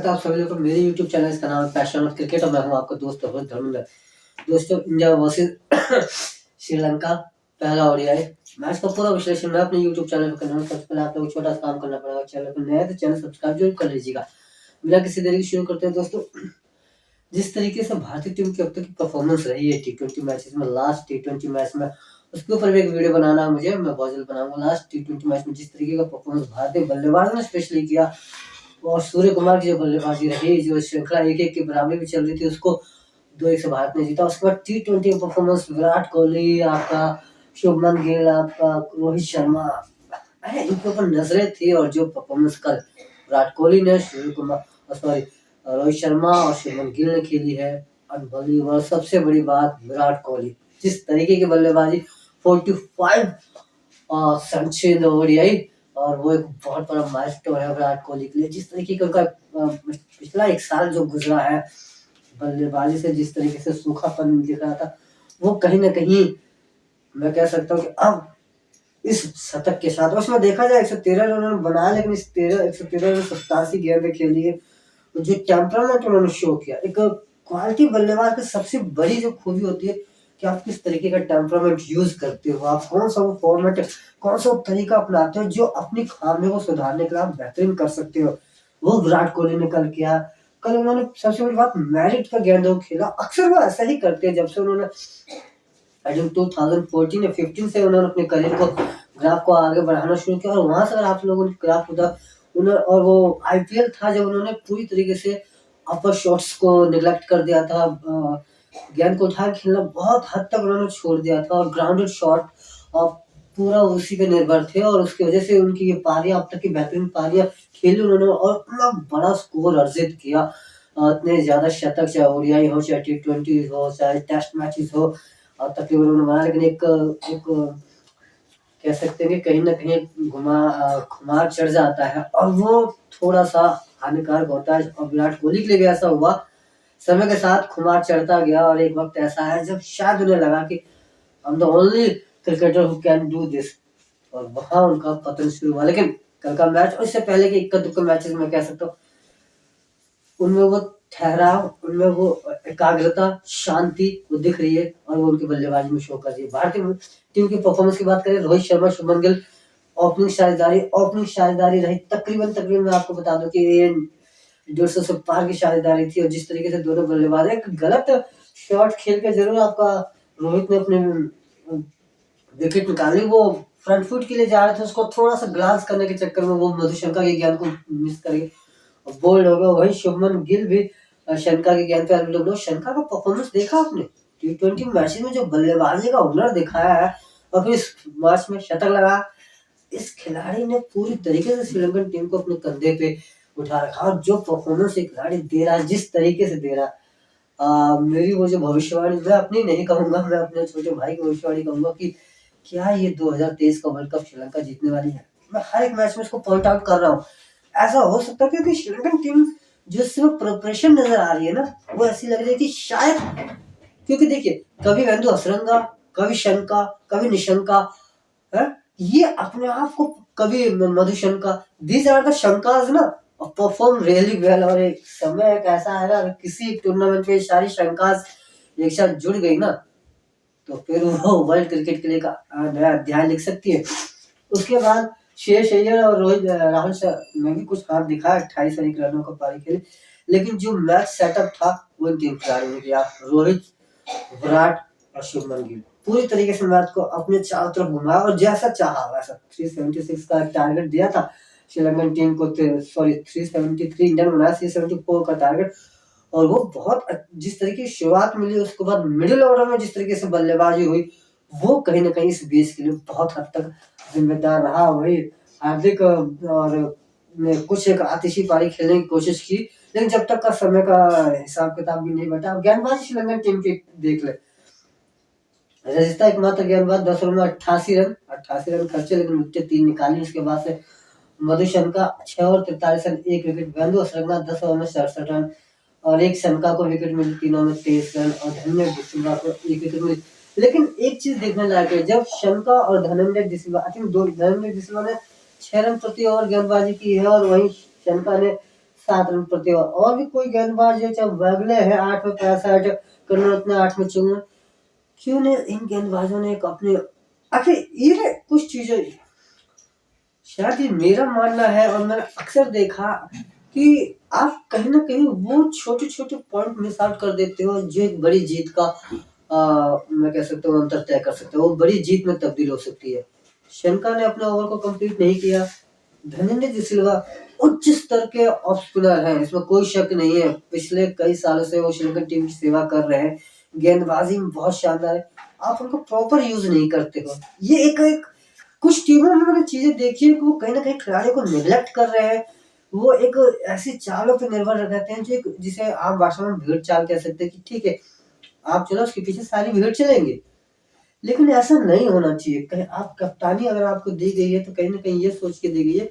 स्वागत है आप सभी लोगों का मेरे YouTube चैनल। इसका नाम है पैशन ऑफ क्रिकेट और मैं हूं आपका दोस्त धर्मेंद्र। दोस्तों, इंडिया वर्सेस श्रीलंका पहला ओडीआई मैच का पूरा विश्लेषण मैं अपने YouTube चैनल पर करना हूं। सबसे पहले आप लोगों को छोटा सा काम करना पड़ेगा, चैनल पर नया है तो चैनल सब्सक्राइब जरूर कर लीजिएगा। बिना किसी देरी के शुरू करते हैं दोस्तों। जिस तरीके से भारतीय टीम की अब तक की परफॉर्मेंस रही है T20 मैचेस में, लास्ट T20 मैच में उसके ऊपर भी एक वीडियो बनाना है मुझे, मैं बहुत जल्द बनाऊंगा। लास्ट T20 मैच में जिस तरीके का परफॉर्मेंस भारतीय बल्लेबाजों ने स्पेशली किया और सूर्य कुमार की जो बल्लेबाजी रही, जो श्रृंखला 1-1 के बराबरी भी चल रही थी उसको 2-1 से भारत ने जीता। उसके बाद T20 परफॉर्मेंस विराट कोहली, आपका शुभमन गिल, आपका रोहित शर्मा, इनके ऊपर नजरें थी। और जो परफॉर्मेंस कल विराट कोहली ने, सूर्य कुमार सॉरी रोहित शर्मा और शुभमन गिल ने खेली है, अनबिलीवेबल। सबसे बड़ी बात, विराट कोहली जिस तरीके की बल्लेबाजी, 45 सेंचुरी ओडीआई, और वो एक बहुत बड़ा माइलस्टोन है विराट कोहली के लिए। जिस तरीके का उनका पिछला एक साल जो गुजरा है बल्लेबाजी से, जिस तरीके से सूखापन दिख रहा था, वो कहीं ना कहीं मैं कह सकता हूँ कि अब इस शतक के साथ, उसमें देखा जाए 113 रन उन्होंने बनाया, लेकिन इस 113 रन 87 गेंदें खेली है। जो टेम्परामेंट उन्होंने शो किया, एक क्वालिटी बल्लेबाज की सबसे बड़ी जो खूबी होती है कि आप किस तरीके का टेम्परामेंट यूज करते हो, आप कौन सा वो फॉर्मेट, कौन सा तरीका अपनाते हो जो अपनी खामियों को सुधारने के लिए आप बेहतरीन कर सकते हो। वो विराट कोहली ने कल किया। कल उन्होंने सबसे बड़ी बात, मेरिट का गेंदों खेला। अक्सर वो ऐसा ही करते हैं, जब से उन्होंने 2014 या 15 से उन्होंने अपने करियर को, ग्राफ को आगे बढ़ाना शुरू किया। और वहां से अगर आप लोगों ने ग्राफ उधर उन्होंने, और वो आईपीएल था जब उन्होंने पूरी तरीके से अपर शॉट्स को निगलेक्ट कर दिया था, गेंद को उठा खेलना बहुत हद तक उन्होंने छोड़ दिया था, और ग्राउंडेड शॉट और पूरा उसी पे निर्भर थे। और उसकी वजह से उनकी ये पारियां, अब तक की बेहतरीन पारियां खेली उन्होंने, और इतना बड़ा स्कोर अर्जित किया। इतने ज्यादा शतक, चाहे ओडीआई हो, चाहे T20 हो, चाहे टेस्ट मैचेस हो, और तकरीबन उन्होंने बनाया। लेकिन एक कह सकते हैं कि कहीं ना कहीं खुमार चढ़ जाता है, और वो थोड़ा सा हानिकारक होता है। और विराट कोहली के लिए भी ऐसा हुआ, समय के साथ खुमार चढ़ता गया, और एक वक्त ऐसा है जब शायद उन्हें लगा कि I'm the only cricketer who can do this, और वहां उनका पतन शुरू हुआ। लेकिन कल का मैच और इससे पहले के इक्का दुक्का मैचेस में कह सकता हूँ, उनमें वो ठहराव, उनमें वो एकाग्रता, शांति वो दिख रही है, और वो उनकी बल्लेबाजी में शो कर रही है। भारतीय टीम की परफॉर्मेंस की बात करें, रोहित शर्मा, शुभमन गिल, ओपनिंग साझेदारी रही तकरीबन मैं आपको बता दूं कि 150 से पार की साझेदारी थी। और जिस तरीके से दोनों बल्लेबाज, एक गलत शॉट खेल के जरूर आपका रोहित ने अपने विकेट निकाली, वो फ्रंट फुट के लिए जा रहे थे, उसको थोड़ा सा ग्लांस करने के चक्कर में वो मधुशंका के गेंद को मिस करके बोल्ड हो गया। वही शुभमन गिल भी शंका की गेंद पे अवेलेबल हो। शंका का परफॉर्मेंस देखा आपने T20 मैच में, जो बल्लेबाजी का हुनर दिखाया है, और फिर इस मैच में शतक लगा। इस खिलाड़ी ने पूरी तरीके से श्रीलंकन टीम को अपने कंधे पे उठा रखा, और जो परफॉर्मेंस एक खिलाड़ी दे रहा है, जिस तरीके से दे रहा है, मेरी वो जो भविष्यवाणी, मैं अपनी नहीं कहूंगा, मैं अपने छोटे भाई की भविष्यवाणी कहूंगा कि क्या ये 2023 का वर्ल्ड कप श्रीलंका जीतने वाली है। मैं हर एक मैच में इसको पॉइंट आउट कर रहा हूँ। ऐसा हो सकता है क्योंकि श्रीलंकन टीम जो सिर्फ प्रिपरेशन नजर आ रही है ना, वो ऐसी लग रही है कि शायद, क्योंकि देखिए, कभी वेंदु हसरंगा, कभी शंका, कभी निशंका है, ये अपने आप को, कभी मधुशंका, दीज आर द शंकाज ना, परफॉर्म रियली वेल। और एक समय एक ऐसा आएगा, अगर किसी टूर्नामेंट में सारी शंकाज एक साथ जुड़ गई ना, तो फिर वो वर्ल्ड क्रिकेट के लिए का नया अध्याय लिख सकती है। उसके बाद श्रेयस अय्यर और राहुल ने भी कुछ हाथ दिखाया, 28 रनों का पारी खेले। लेकिन जो मैच सेटअप था वो इन तीन खिलाड़ियों ने किया, रोहित, विराट और शुभमन गिल। पूरी तरीके से मैच को अपने चारों तरफ घुमाया, और जैसा चाहा वैसा 376 का टारगेट दिया था श्रीलंकन टीम को, सॉरी 373 इंडियन बनाया, 374 का टारगेट। और वो बहुत जिस तरीके की शुरुआत मिली, उसके बाद मिडिल ऑर्डर में जिस तरीके से बल्लेबाजी हुई, वो कहीं ना कहीं इस बेस के लिए बहुत हद तक जिम्मेदार रहा। वही हार्दिक और ने कुछ एक आतिशी पारी खेलने की कोशिश की, लेकिन जब तक का समय का हिसाब किताब भी नहीं बटा। गेंदबाजी श्रीलंकन टीम की देख ले, रजिस्ता एकमात्र गेंदबाज 10 ओवर में 88 रन खर्चे, लेकिन विकेट 3 निकाली। उसके बाद से Madushanka 6 over 43 run, 1 wicket. Wanindu Hasaranga 10 over में 67 रन, और एक शंका को विकेट मिली, 3 ओवर में 23 रन, और धनंजय डिसिल्वा को 1 विकेट मिली। लेकिन एक चीज देखने लायक है, जब शंका और धनंजय डिसिल्वा, आई थिंक धनंजय डिसिल्वा ने 6 रन प्रति ओवर गेंदबाजी की है, और वहीं शंका ने 7 रन प्रति ओवर। और भी कोई गेंदबाज है, चाहे वेगले है 8 में 65, करुणारत्न 8 में 54, क्यों नहीं इन गेंदबाजों ने एक अपने आखिर ये कुछ चीजें, शायद ये मेरा मानना है और मैंने अक्सर देखा कि आप कहीं ना कहीं वो छोटे छोटे पॉइंट मिस आउट कर देते हो जो एक बड़ी जीत का मैं कह सकता हूँ अंतर तय कर सकते हो, वो बड़ी जीत में तब्दील हो सकती है। शंका ने अपने ओवर को कंप्लीट नहीं किया। धनंजय डी सिल्वा उच्च स्तर के ऑफ स्पिनर हैं, इसमें कोई शक नहीं है। पिछले कई सालों से वो श्रीलंकन टीम की सेवा कर रहे हैं, गेंदबाजी में बहुत शानदार है, आप उनको प्रॉपर यूज नहीं करते हो। ये एक कुछ टीमों में मैंने चीजें देखी है कि वो कहीं ना कहीं खिलाड़ियों को निगलेक्ट कर रहे हैं। वो एक ऐसी चालों पर निर्भर रहते हैं जो जिसे आप भाषा में भीड़ चाल कह सकते हैं कि ठीक है आप चलो उसके पीछे सारी भीड़ चलेंगे, लेकिन ऐसा नहीं होना चाहिए। कहीं आप कप्तानी अगर आपको दी गई है तो कहीं ना कहीं ये सोच के दी गई है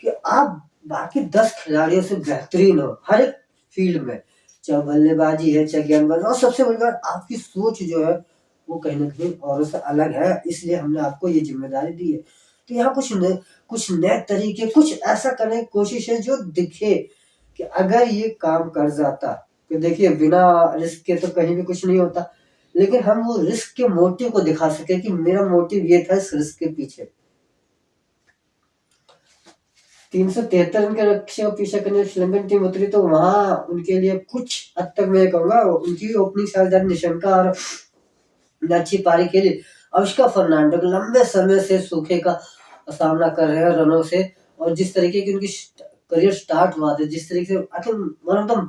कि आप बाकी 10 खिलाड़ियों से बेहतरीन हो हर एक फील्ड में, चाहे बल्लेबाजी है चाहे गेंदबाजी, और सबसे बड़ी बात आपकी सोच जो है वो कहीं ना कहीं औरों से अलग है, इसलिए हमने आपको ये जिम्मेदारी दी है। तो यहाँ कुछ नए तरीके, कुछ ऐसा करने की कोशिश है जो दिखे कि अगर ये काम कर जाता, कि देखिए बिना रिस्क के तो कहीं भी कुछ नहीं होता, लेकिन हम वो रिस्क के मोटिव को दिखा सके कि मेरा मोटिव ये था इस रिस्क के पीछे। 373 रन के लक्ष्य को पीछा करने श्रीलंकन टीम उतरी तो वहां उनके लिए कुछ हद तक मैं कहूंगा उनकी ओपनिंग साझेदार निशंका और अच्छी पारी खेली। अनुष्का फर्नांडो लंबे समय से सूखे का सामना कर रहे हैं रनों से, और जिस तरीके की उनकी करियर स्टार्ट हुआ था, जिस तरीके से I think one of the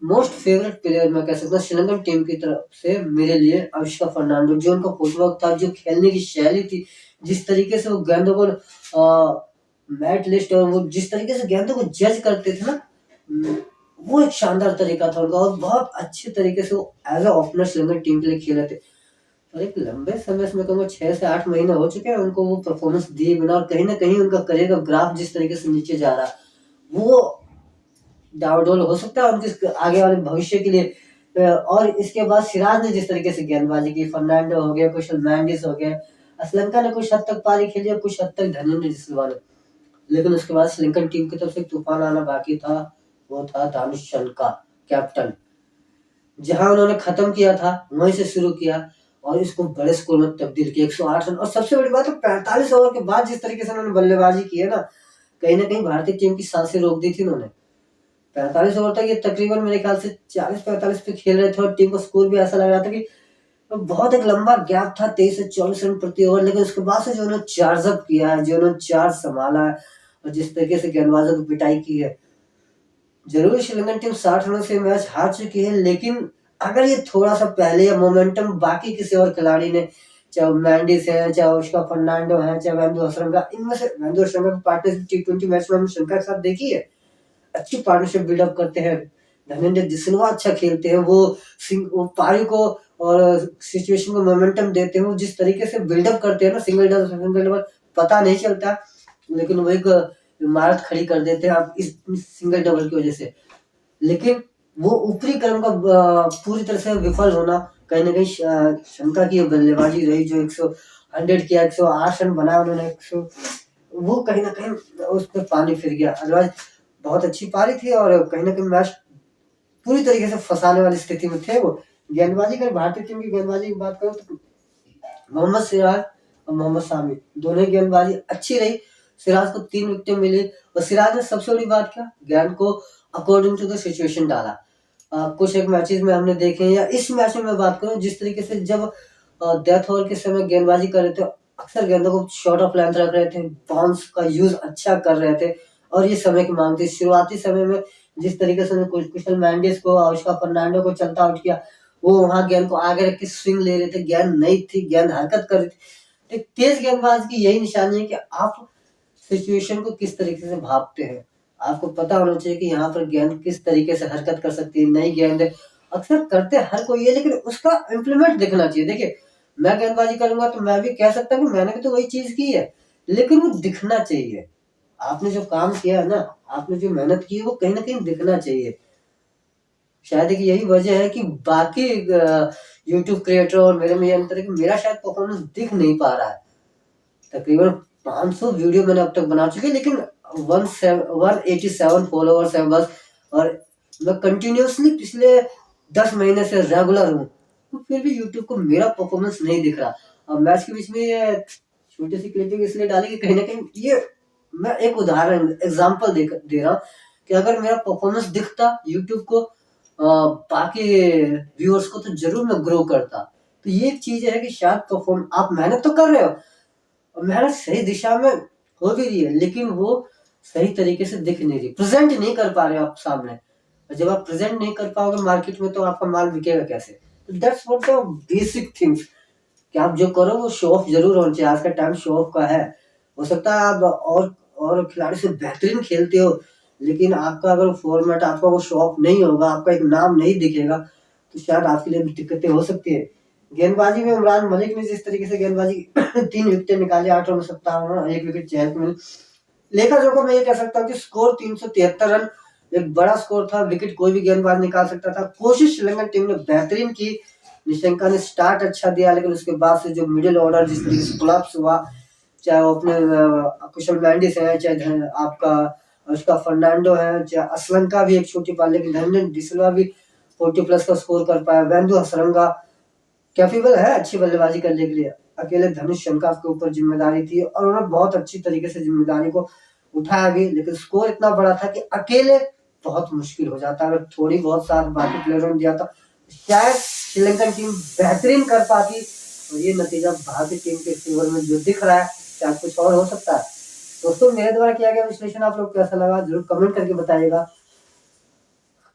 most favourite player मैं कह सकता हूँ श्रीलंकन टीम की तरफ से मेरे लिए अनुष्का फर्नांडो। जो उनका फुटवर्क था, जो खेलने की शैली थी, जिस तरीके से वो गेंदों को मैट लिस्ट और वो जिस तरीके से गेंदों को जज करते थे ना, वो एक शानदार तरीका था उनका, और बहुत अच्छे तरीके से वो as a opener Sri Lankan team के लिए खेले थे। और एक लंबे समय से मैं कहूँगा 6 से 8 महीने हो चुके हैं उनको वो परफॉर्मेंस दिए बिना, और कहीं ना कहीं उनका करियर का ग्राफ जिस तरीके से नीचे जा रहा है वो डावाडोल हो सकता है उनके आगे वाले भविष्य के लिए। और इसके बाद सिराज ने जिस तरीके से गेंदबाजी की, फर्नांडो हो गया, कुशल मेंडिस हो गया, श्रीलंका ने कुछ हद तक पारी खेली और कुछ हद तक धनंजय डी सिल्वा ने, लेकिन उसके बाद श्रीलंकन टीम की तरफ से तूफान आना बाकी था, वो था दानिश शनका कैप्टन। जहां उन्होंने खत्म किया था वहीं से शुरू किया और इसको बड़े स्कोर में तब्दील किया, 108 रन। और सबसे बड़ी बात है 45 ओवर के बाद जिस तरीके से उन्होंने बल्लेबाजी की है ना कहीं भारतीय टीम की सांसें रोक दी थी उन्होंने। 45 ओवर तक ये तकरीबन मेरे ख्याल से 40-45 पे खेल रहे थे और टीम को स्कोर भी ऐसा लग रहा था कि बहुत एक लंबा गैप था 23 से 24 रन प्रति ओवर, लेकिन उसके बाद से जो उन्होंने चार्ज अप किया है, जो उन्होंने चार्ज संभाला है और जिस तरीके से गेंदबाजों की पिटाई की है, जरूर श्रीलंकन टीम 60 रनों से मैच हार चुकी है, लेकिन अगर ये थोड़ा सा पहले या मोमेंटम बाकी किसी और खिलाड़ी ने, चाहे मैंडिस है, चाहे उसका फर्नांडो है, चाहे वेंदु हसरंगा, इनमें से वेंदु हसरंगा की पार्टनरशिप T20 मैच में हमने श्रीलंका के साथ देखी है, अच्छी पार्टनरशिप बिल्डअप करते हैं। धनंजय डी सिल्वा अच्छा खेलते हैं, वो पारी को और सिचुएशन को मोमेंटम देते हैं, वो जिस तरीके से बिल्डअप करते हैं ना सिंगल डबल पता नहीं चलता, लेकिन वो एक इमारत खड़ी कर देते हैं आप इस सिंगल डबल की वजह से। लेकिन वो ऊपरी क्रम का पूरी तरह से विफल होना कहीं ना कहीं शंका की बल्लेबाजी रही, जो 100 किया, 108 रन बनाया उन्होंने, 100 वो कहीं ना कहीं उस पर पानी फिर गया। अदरवाइज बहुत अच्छी पारी थी और कहीं ना कहीं मैच पूरी तरीके से फंसाने वाली स्थिति में थे वो। गेंदबाजी कर भारतीय टीम की गेंदबाजी की बात करो तो मोहम्मद सिराज और मोहम्मद शामी दोनों गेंदबाजी अच्छी रही। सिराज को 3 विकेटें मिली और सिराज ने सबसे बड़ी बात क्या, गेंद को अकॉर्डिंग टू द सिचुएशन डाला। कुछ एक मैचेस में हमने देखे, या इस मैच में मैं बात करूं जिस तरीके से जब डेथ ओवर के समय गेंदबाजी कर रहे थे, अक्सर गेंदों को शॉर्ट ऑफ लेंथ रख रहे थे, बाउंस का यूज अच्छा कर रहे थे और ये समय की मांग थी। शुरुआती समय में जिस तरीके से कुशल मेंडिस को, अनुष्का फर्नांडो को चलता आउट किया, वो वहां गेंद को आगे रख के स्विंग ले रहे थे, गेंद नहीं थी, गेंद हरकत कर रही थी। एक तेज गेंदबाज की यही निशानी है कि आप सिचुएशन को किस तरीके से भापते हैं, आपको पता होना चाहिए कि यहाँ पर गेंद किस तरीके से हरकत कर सकती है। नई गेंद अक्सर करते हर कोई है, लेकिन उसका इम्प्लीमेंट दिखना चाहिए। देखिए मैं गेंदबाजी करूंगा तो मैं भी कह सकता हूँ मैंने भी तो वही चीज की है, लेकिन वो दिखना चाहिए। आपने जो काम किया है ना, आपने जो मेहनत की है, वो कहीं ना कहीं दिखना चाहिए। शायद कि यही वजह है कि बाकी यूट्यूब क्रिएटर और मेरे में ये अंतर है कि मेरा शायद परफॉर्मेंस दिख नहीं पा रहा है। तकरीबन 500 वीडियो मैंने अब तक बना चुके, लेकिन 187 फॉलोअर्स हैं बस, और मैं कंटिन्यूअसली पिछले 10 महीने से रेगुलर हूँ, तो फिर भी यूट्यूब को मेरा परफॉर्मेंस नहीं दिख रहा। अब मैच के बीच में ये छोटी सी क्लिपिंग इसलिए डाली कि कहीं ना कहीं ये मैं एक उदाहरण एग्जांपल दे रहा हूँ कि अगर मेरा परफॉर्मेंस दिखता यूट्यूब को बाकी व्यूअर्स को, तो जरूर मैं ग्रो करता। तो ये चीज है कि शायद परफॉर्म आप मेहनत तो कर रहे हो और मेहनत सही दिशा में हो भी रही है, लेकिन वो सही तरीके से दिख नहीं रही, प्रेजेंट नहीं कर पा रहे हो आप सामने। और जब आप प्रेजेंट नहीं कर पाओगे मार्केट में तो आपका माल बिकेगा कैसे? तो that's what the basic things कि आप जो करो वो शो ऑफ जरूर होना चाहिए। आज का टाइम शो ऑफ का है। हो सकता है आप और खिलाड़ी से बेहतरीन खेलते हो, लेकिन आपका अगर फॉर्मेट आपका वो शो ऑफ नहीं होगा, आपका एक नाम नहीं दिखेगा, तो शायद आपके लिए भी दिक्कतें हो सकती है। गेंदबाजी में इमरान मलिक ने जिस तरीके से गेंदबाजी 3 विकेटें निकाली 8 ओवर में 57 रन, 1 विकेट चहल को मिली। लेखा जोखा मैं ये कह सकता हूँ कि स्कोर 373 रन एक बड़ा स्कोर था, विकेट कोई भी गेंदबाज निकाल सकता था। कोशिश श्रीलंकन टीम ने बेहतरीन की, निशंका ने स्टार्ट अच्छा दिया, लेकिन उसके बाद से जो मिडिल ऑर्डर जिस तरीके से कोलैप्स हुआ, चाहे वो अपने कुशल मेंडिस है, चाहे आपका उसका फर्नांडो है, चाहे असलम का भी एक छोटी पाल, लेकिन धनंजय डिसिल्वा भी 40 प्लस का स्कोर कर पाया। वेंदु हसरंगा कैपेबल है अच्छी बल्लेबाजी करने के लिए, अकेले धनुष शंका के ऊपर जिम्मेदारी थी और उन्होंने बहुत अच्छी तरीके से जिम्मेदारी को उठाया भी, लेकिन स्कोर इतना बड़ा था कि अकेले बहुत मुश्किल हो जाता। अगर थोड़ी बहुत साथ बाकी प्लेयरों ने दिया था शायद श्रीलंकन टीम बेहतरीन कर पाती, और ये नतीजा भारतीय टीम के फेवर में जो दिख रहा है शायद कुछ और हो सकता है। दोस्तों, मेरे द्वारा किया गया विश्लेषण आप लोग कैसा लगा जरूर कमेंट करके बताइएगा।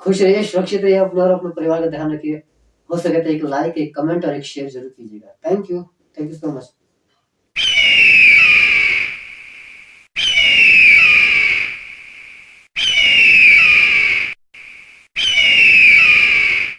खुश रहिए, सुरक्षित रहिए, अपने और अपने परिवार का ध्यान रखिए। हो सके तो एक लाइक, एक कमेंट और एक शेयर जरूर कीजिएगा। Thank you so much.